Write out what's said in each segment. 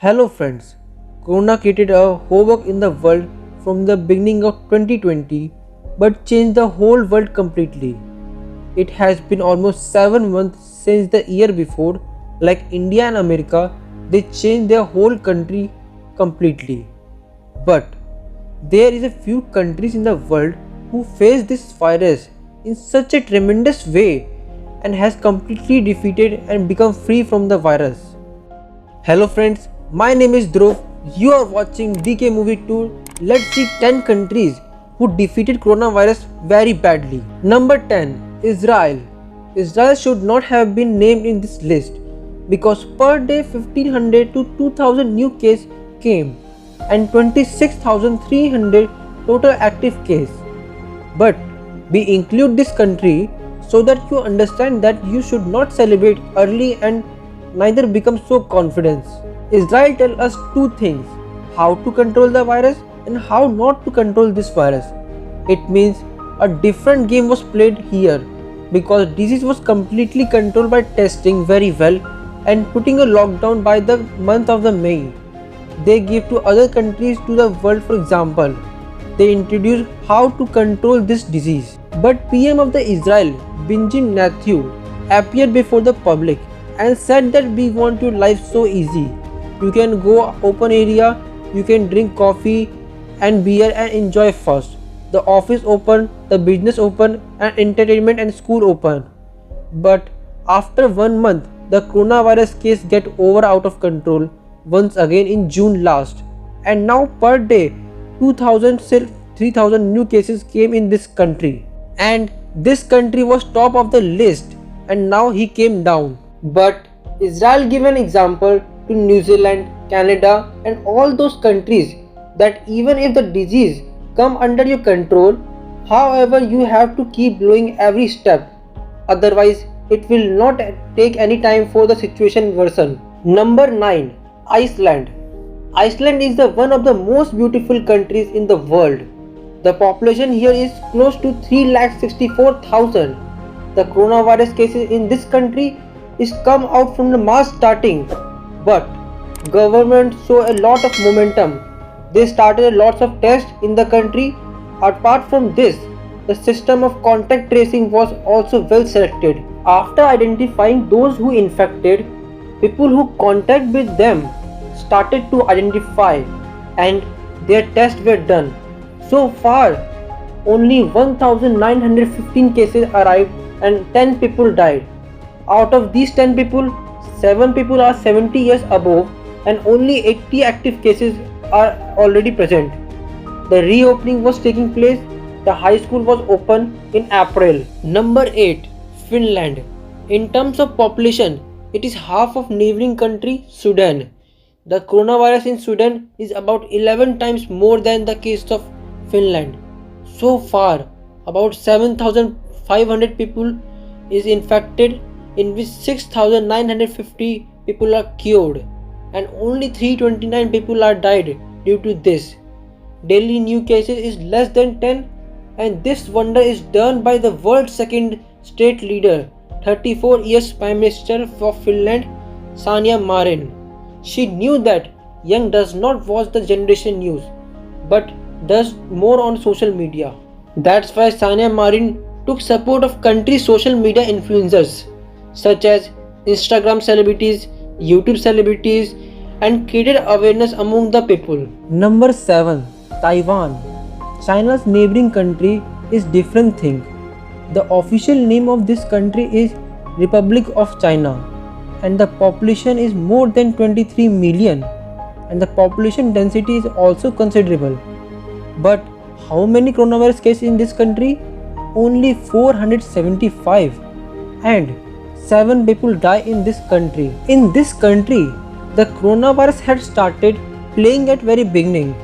Hello friends, Corona created a havoc in the world from the beginning of 2020 but changed the whole world completely. It has been almost 7 months since the year before, like India and America, they changed their whole country completely. But there is a few countries in the world who face this virus in such a tremendous way and has completely defeated and become free from the virus. Hello friends, my name is Dhruv. You are watching DK Movie Tour. Let's see 10 countries who defeated coronavirus very badly. Number 10, Israel. Israel should not have been named in this list because per day 1500 to 2000 new cases came and 26,300 total active case. But we include this country so that you understand that you should not celebrate early and neither become so confident. Israel tells us two things: how to control the virus and how not to control this virus. It means a different game was played here because disease was completely controlled by testing very well and putting a lockdown by the month of the May. They give to other countries to the world. For example, they introduced how to control this disease. But PM of the Israel, Benjamin Netanyahu, appeared before the public and said that we want your life so easy. You can go open area, you can drink coffee and beer and enjoy first. The office open, the business open and entertainment and school open. But after 1 month, the coronavirus case get over out of control once again in June last. And now per day 2000 till 3000 new cases came in this country. And this country was top of the list and now he came down. But Israel gave an example to New Zealand, Canada and all those countries that even if the disease come under your control, however you have to keep doing every step. Otherwise it will not take any time for the situation worsen. Number 9. Iceland. Iceland is the one of the most beautiful countries in the world. The population here is close to 3,64,000. The coronavirus cases in this country is come out from the March starting, but government show a lot of momentum. They started lots of tests in the country. Apart from this, the system of contact tracing was also well selected. After identifying those who infected, people who contact with them started to identify and their tests were done. So far, only 1915 cases arrived and 10 people died. Out of these 10 people, 7 people are 70 years above and only 80 active cases are already present. The reopening was taking place. The high school was open in April. Number 8. Finland. In terms of population, it is half of neighboring country Sudan. The coronavirus in Sudan is about 11 times more than the case of Finland. So far, about 7,500 people is infected, in which 6,950 people are cured and only 329 people are died due to this. Daily new cases is less than 10 and this wonder is done by the world's second state leader, 34 years Prime Minister of Finland, Sanna Marin. She knew that young does not watch the generation news but does more on social media. That's why Sanna Marin took support of country's social media influencers such as Instagram celebrities, YouTube celebrities and created awareness among the people. Number 7. Taiwan. China's neighboring country is different thing. The official name of this country is Republic of China and the population is more than 23 million and the population density is also considerable. But how many coronavirus cases in this country? Only 475 and 7 people die in this country. In this country, the coronavirus had started playing at very beginning.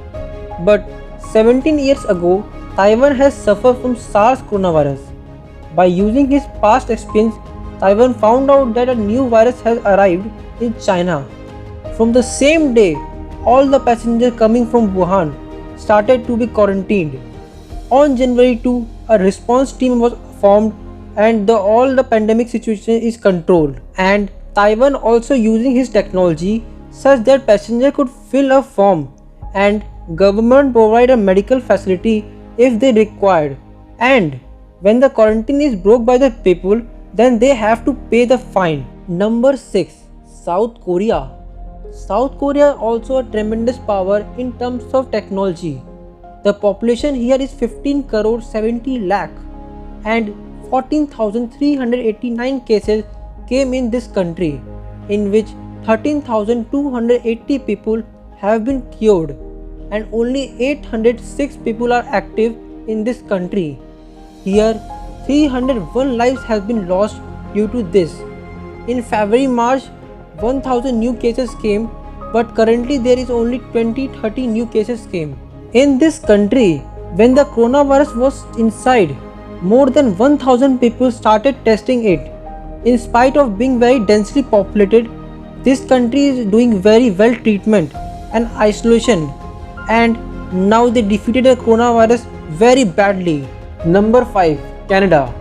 But 17 years ago, Taiwan has suffered from SARS coronavirus. By using his past experience, Taiwan found out that a new virus has arrived in China. From the same day, all the passengers coming from Wuhan started to be quarantined. On January 2, a response team was formed and all the pandemic situation is controlled. And Taiwan also using his technology such that passenger could fill a form and government provide a medical facility if they required. And when the quarantine is broke by the people, then they have to pay the fine. Number 6. South Korea. South Korea also a tremendous power in terms of technology. The population here is 15 crore 70 lakh and 14,389 cases came in this country, in which 13,280 people have been cured and only 806 people are active in this country. Here 301 lives have been lost due to this. In February-March 1000 new cases came, but currently there is only 20-30 new cases came. In this country, when the coronavirus was inside, more than 1000 people started testing it. In spite of being very densely populated, this country is doing very well treatment and isolation, and now they defeated the coronavirus very badly. Number 5. Canada.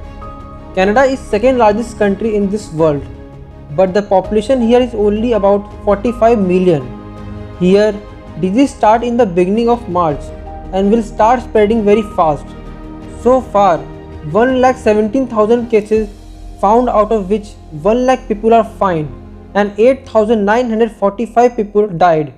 Canada is second largest country in this world, but the population here is only about 45 million. Here, disease start in the beginning of March and will start spreading very fast. So far, 1,17,000 cases found, out of which 1 lakh people are fine and 8,945 people died.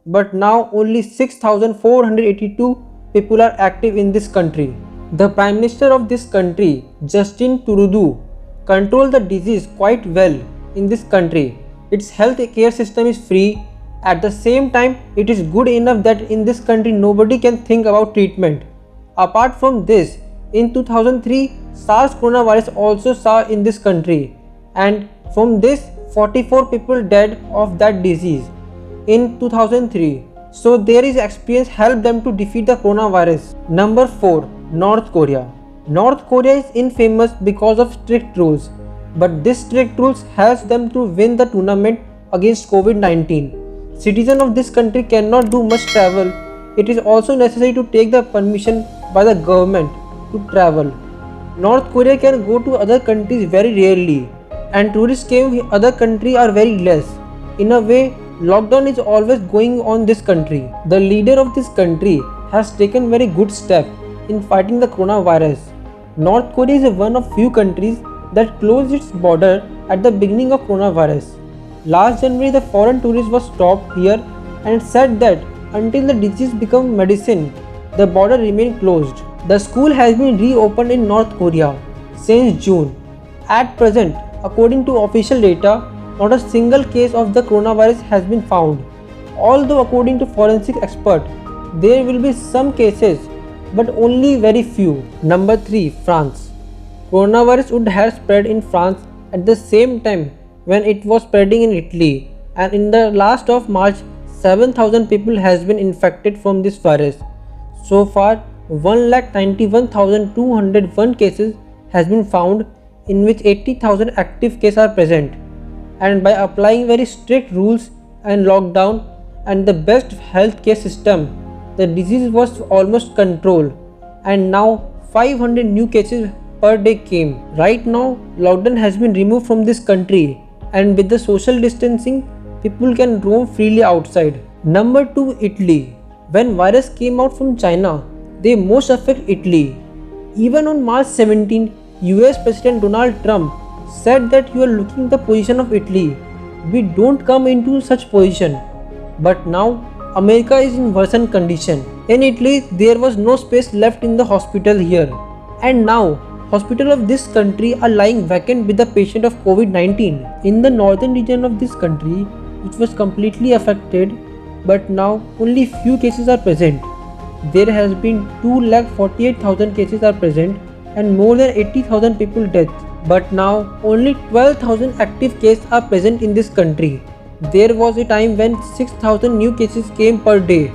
But now only 6,482 people are active in this country. The Prime Minister of this country, Justin Trudeau, controlled the disease quite well in this country. Its health care system is free. At the same time, it is good enough that in this country nobody can think about treatment. Apart from this, in 2003, SARS coronavirus also saw in this country, and from this 44 people died of that disease in 2003. So their experience helped them to defeat the coronavirus. Number 4. North Korea. North Korea is infamous because of strict rules, but this strict rules helps them to win the tournament against COVID-19. Citizens of this country cannot do much travel. It is also necessary to take the permission by the government to travel. North Korea can go to other countries very rarely, and tourists came to other countries are very less. In a way, lockdown is always going on this country. The leader of this country has taken very good step in fighting the coronavirus. North Korea is one of few countries that closed its border at the beginning of coronavirus. Last January, the foreign tourist was stopped here and said that until the disease becomes medicine, the border remained closed. The school has been reopened in North Korea since June. At present, according to official data, not a single case of the coronavirus has been found. Although according to forensic experts, there will be some cases, but only very few. Number 3. France. Coronavirus would have spread in France at the same time when it was spreading in Italy, and in the last of March, 7,000 people has been infected from this virus. So far, 1,91,201 cases has been found, in which 80,000 active cases are present. And by applying very strict rules and lockdown and the best healthcare system, the disease was almost controlled, and now 500 new cases per day came. Right now, lockdown has been removed from this country, and with the social distancing, people can roam freely outside. Number 2. Italy. When virus came out from China, they most affect Italy. Even on March 17, US President Donald Trump said that you are looking the position of Italy. We don't come into such position. But now, America is in worsened condition. In Italy, there was no space left in the hospital here. And now, hospitals of this country are lying vacant with the patient of COVID-19. In the northern region of this country, which was completely affected, but now only few cases are present. There has been 2,48,000 cases are present and more than 80,000 people dead. But now only 12,000 active cases are present in this country. There was a time when 6,000 new cases came per day,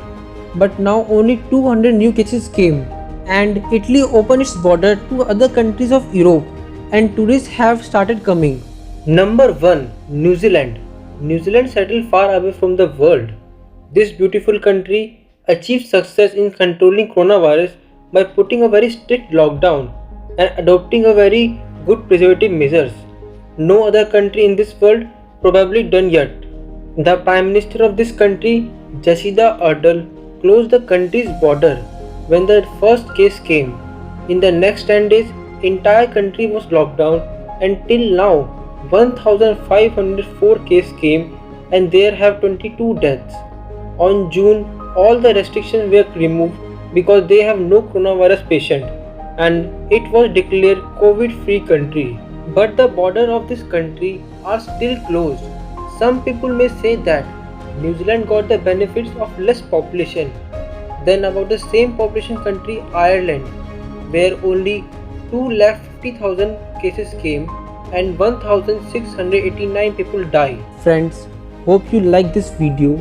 but now only 200 new cases came. And Italy opened its border to other countries of Europe, and tourists have started coming. Number 1. New Zealand. New Zealand settled far away from the world. This beautiful country achieved success in controlling coronavirus by putting a very strict lockdown and adopting a very good preservative measures. No other country in this world probably done yet. The Prime Minister of this country, Jacinda Ardern, closed the country's border when the first case came. In the next 10 days, entire country was locked down and till now 1504 cases came and there have 22 deaths. On June, all the restrictions were removed because they have no coronavirus patient and it was declared COVID-free country. But the border of this country are still closed. Some people may say that New Zealand got the benefits of less population than about the same population country Ireland, where only 250,000 cases came and 1689 people died. Friends, hope you like this video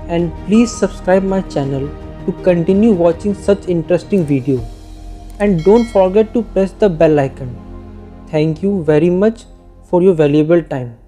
and please subscribe my channel to continue watching such interesting video. And don't forget to press the bell icon. Thank you very much for your valuable time.